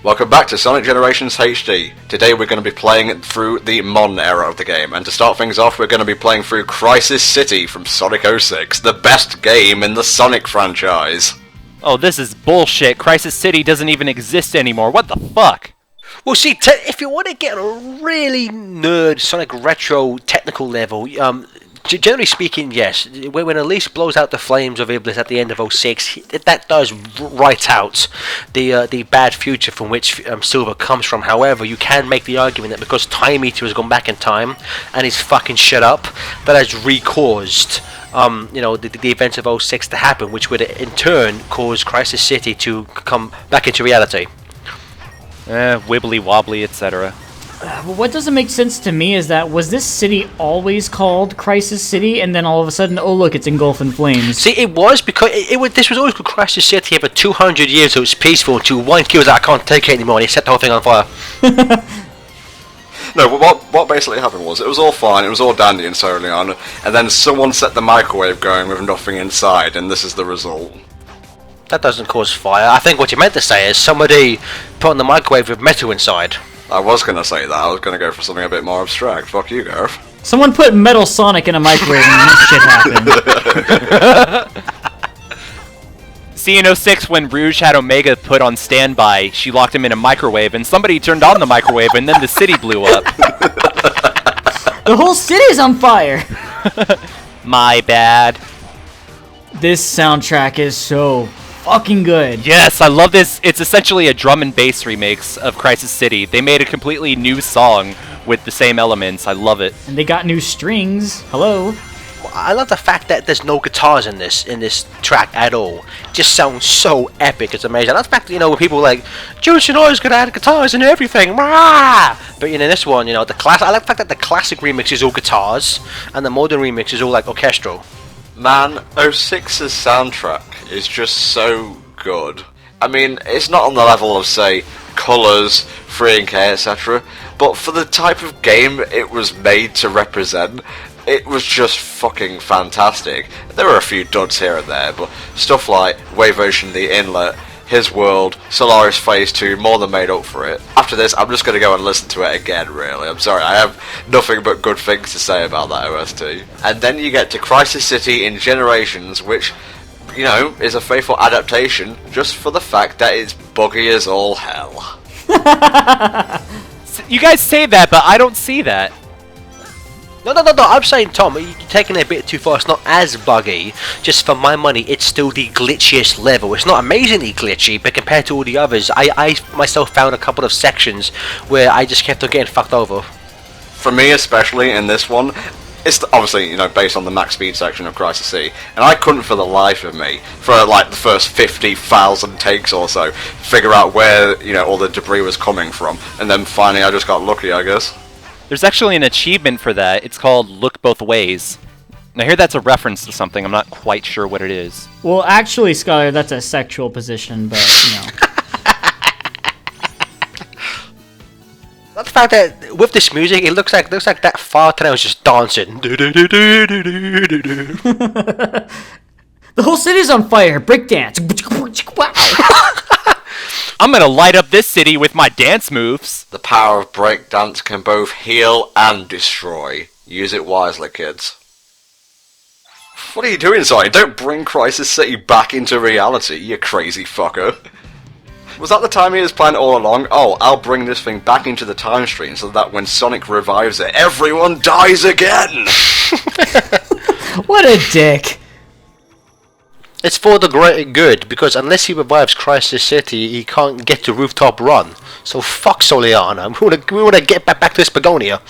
Welcome back to Sonic Generations HD. Today we're going to be playing through the modern era of the game, and to start things off we're going to be playing through Crisis City from Sonic 06, the best game in the Sonic franchise. Oh, this is bullshit. Crisis City doesn't even exist anymore. What the fuck? Well, see, if you want to get on a really nerd Sonic retro technical level, generally speaking, yes. When Elise blows out the flames of Iblis at the end of 06, that does write out the bad future from which Silver comes from. However, you can make the argument that because Time Eater has gone back in time and he's fucking shut up, that has recaused the events of 06 to happen, which would in turn cause Crisis City to come back into reality. Wibbly wobbly, etc. What doesn't make sense to me is that, was this city always called Crisis City, and then all of a sudden, oh look, it's engulfed in flames? See, it was because this was always called Crisis City for 200 years, so it was peaceful until one kid was like, I can't take it anymore, and he set the whole thing on fire. No, but what basically happened was, it was all fine, it was all dandy and so early on, and then someone set the microwave going with nothing inside, and this is the result. That doesn't cause fire. I think what you meant to say is somebody put on the microwave with metal inside. I was going to say that, I was going to go for something a bit more abstract. Fuck you, Gareth. Someone put Metal Sonic in a microwave and this shit happened. See, in 06, when Rouge had Omega put on standby, she locked him in a microwave, and somebody turned on the microwave, and then the city blew up. The whole city's on fire! My bad. This soundtrack is so fucking good. Yes, I love this. It's essentially a drum and bass remix of Crisis City. They made a completely new song with the same elements. I love it. And they got new strings. Hello. I love the fact that there's no guitars in this track at all. It just sounds so epic. It's amazing. I love the fact that, when people are like, Juice, you know, he's gonna add guitars and everything. Rah! But in this one, I like the fact that the classic remix is all guitars and the modern remix is all like orchestral. Man, 06's soundtrack is just so good. I mean, it's not on the level of, say, Colours, 3&K, etc., but for the type of game it was made to represent, it was just fucking fantastic. There were a few duds here and there, but stuff like Wave Ocean, The Inlet, His World, Solaris Phase 2 more than made up for it. After this, I'm just going to go and listen to it again, really. I'm sorry, I have nothing but good things to say about that OST. And then you get to Crisis City in Generations, which, is a faithful adaptation just for the fact that it's buggy as all hell. You guys say that, but I don't see that. No, I'm saying, Tom, you're taking it a bit too far. It's not as buggy. Just for my money, it's still the glitchiest level. It's not amazingly glitchy, but compared to all the others, I myself found a couple of sections where I just kept on getting fucked over. For me, especially in this one, it's obviously, based on the max speed section of Crisis City, and I couldn't for the life of me, for like the first 50,000 takes or so, figure out where, all the debris was coming from, and then finally I just got lucky, I guess. There's actually an achievement for that. It's called Look Both Ways. Now, here that's a reference to something. I'm not quite sure what it is. Well, actually, Scholar, that's a sexual position, but, The fact that with this music, it looks like that far tunnel is just dancing. The whole city's on fire. Breakdance. Wow. I'm gonna light up this city with my dance moves. The power of breakdance can both heal and destroy. Use it wisely, kids. What are you doing, Sonic? Don't bring Crisis City back into reality, you crazy fucker. Was that the Time Eater's plan all along? Oh, I'll bring this thing back into the time stream so that when Sonic revives it, everyone dies again! What a dick. It's for the greater good, because unless he revives Crisis City, he can't get to Rooftop Run. So fuck Soliana. We wanna get back to this Begonia.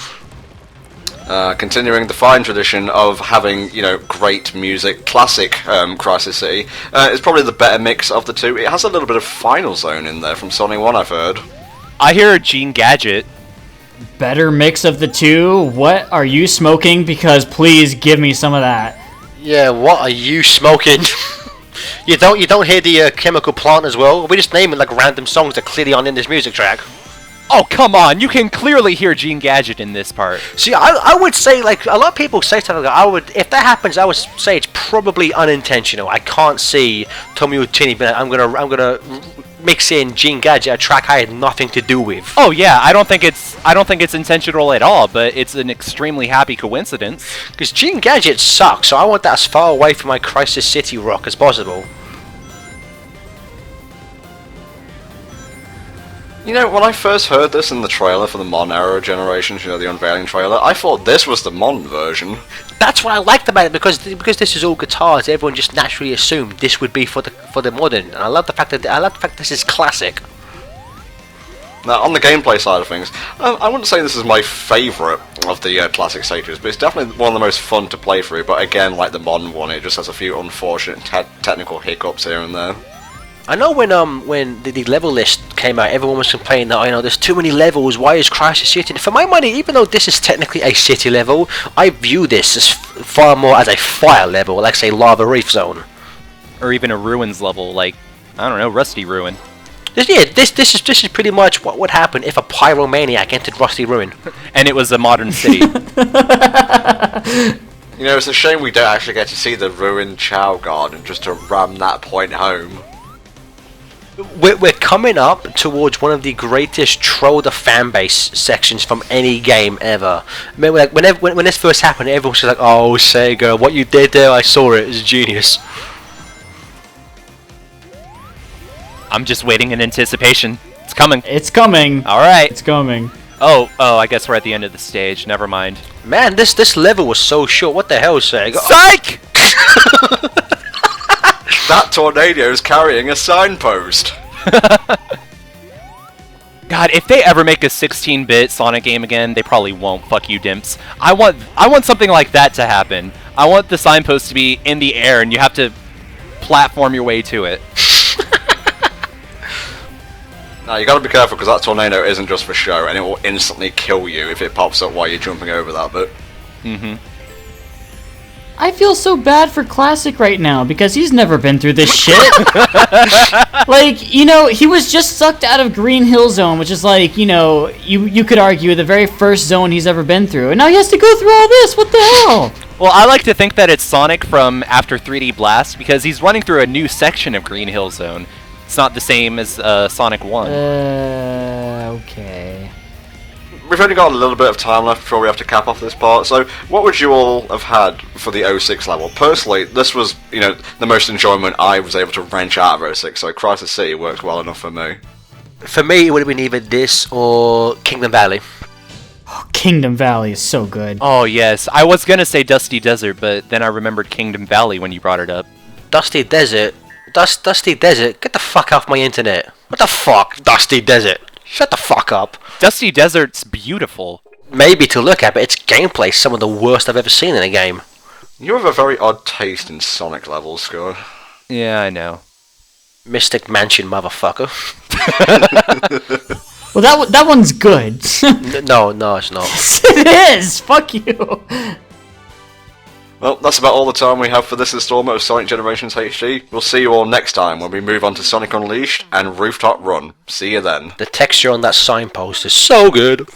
Continuing the fine tradition of having, great music, classic Crisis City, is probably the better mix of the two. It has a little bit of Final Zone in there from Sonic 1, I've heard. I hear Gene Gadget. Better mix of the two? What are you smoking? Because please give me some of that. Yeah, what are you smoking? You don't hear the chemical plant as well? We just name it like random songs that clearly aren't in this music track. Oh, come on! You can clearly hear Gene Gadget in this part. See, I would say, like, a lot of people say something like, if that happens, I would say it's probably unintentional. I can't see Tommy Utini being like, I'm gonna mix in Gene Gadget, a track I had nothing to do with. Oh yeah, I don't think it's intentional at all, but it's an extremely happy coincidence. Because Gene Gadget sucks, so I want that as far away from my Crisis City rock as possible. You know, when I first heard this in the trailer for the Mon Era Generations, you know, the unveiling trailer, I thought this was the Mon version. That's what I liked about it, because this is all guitars. Everyone just naturally assumed this would be for the modern, and I love the fact that this is classic. Now, on the gameplay side of things, I wouldn't say this is my favourite of the classic stages, but it's definitely one of the most fun to play through. But again, like the modern one, it just has a few unfortunate technical hiccups here and there. I know when the level list came out, everyone was complaining that, there's too many levels, why is Crisis City? For my money, even though this is technically a city level, I view this as far more as a fire level, like say Lava Reef Zone. Or even a ruins level, like, I don't know, Rusty Ruin. This is pretty much what would happen if a pyromaniac entered Rusty Ruin. And it was a modern city. You know, it's a shame we don't actually get to see the ruined Chow Garden just to ram that point home. We're coming up towards one of the greatest troll the fanbase sections from any game ever. I mean, like, when this first happened, everyone was like, "Oh, Sega, what you did there, I saw it. It's genius." I'm just waiting in anticipation. It's coming. It's coming. All right. It's coming. Oh, I guess we're at the end of the stage. Never mind. Man, this level was so short. What the hell, Sega? Psych! That tornado is carrying a signpost. God, if they ever make a 16-bit Sonic game again, they probably won't. Fuck you, dimps. I want something like that to happen. I want the signpost to be in the air, and you have to platform your way to it. Now, you gotta be careful, because that tornado isn't just for show, and it will instantly kill you if it pops up while you're jumping over that bit. Mm-hmm. I feel so bad for Classic right now because he's never been through this shit. Like, he was just sucked out of Green Hill Zone, which is like, you could argue the very first zone he's ever been through. And now he has to go through all this. What the hell? Well, I like to think that it's Sonic from after 3D Blast because he's running through a new section of Green Hill Zone. It's not the same as Sonic 1. Okay. We've only got a little bit of time left before we have to cap off this part, so what would you all have had for the 06 level? Personally, this was, the most enjoyment I was able to wrench out of 06, so Crisis City worked well enough for me. For me, it would have been either this or Kingdom Valley. Kingdom Valley is so good. Oh, yes. I was gonna say Dusty Desert, but then I remembered Kingdom Valley when you brought it up. Dusty Desert? Dusty Desert? Get the fuck off my internet. What the fuck? Dusty Desert. Shut the fuck up. Dusty Desert's beautiful. Maybe to look at, but its gameplay is some of the worst I've ever seen in a game. You have a very odd taste in Sonic levels, Scott. Yeah, I know. Mystic Mansion, motherfucker. Well, that one's good. No, it's not. It is! Fuck you! Well, that's about all the time we have for this installment of Sonic Generations HD. We'll see you all next time when we move on to Sonic Unleashed and Rooftop Run. See you then. The texture on that signpost is so good.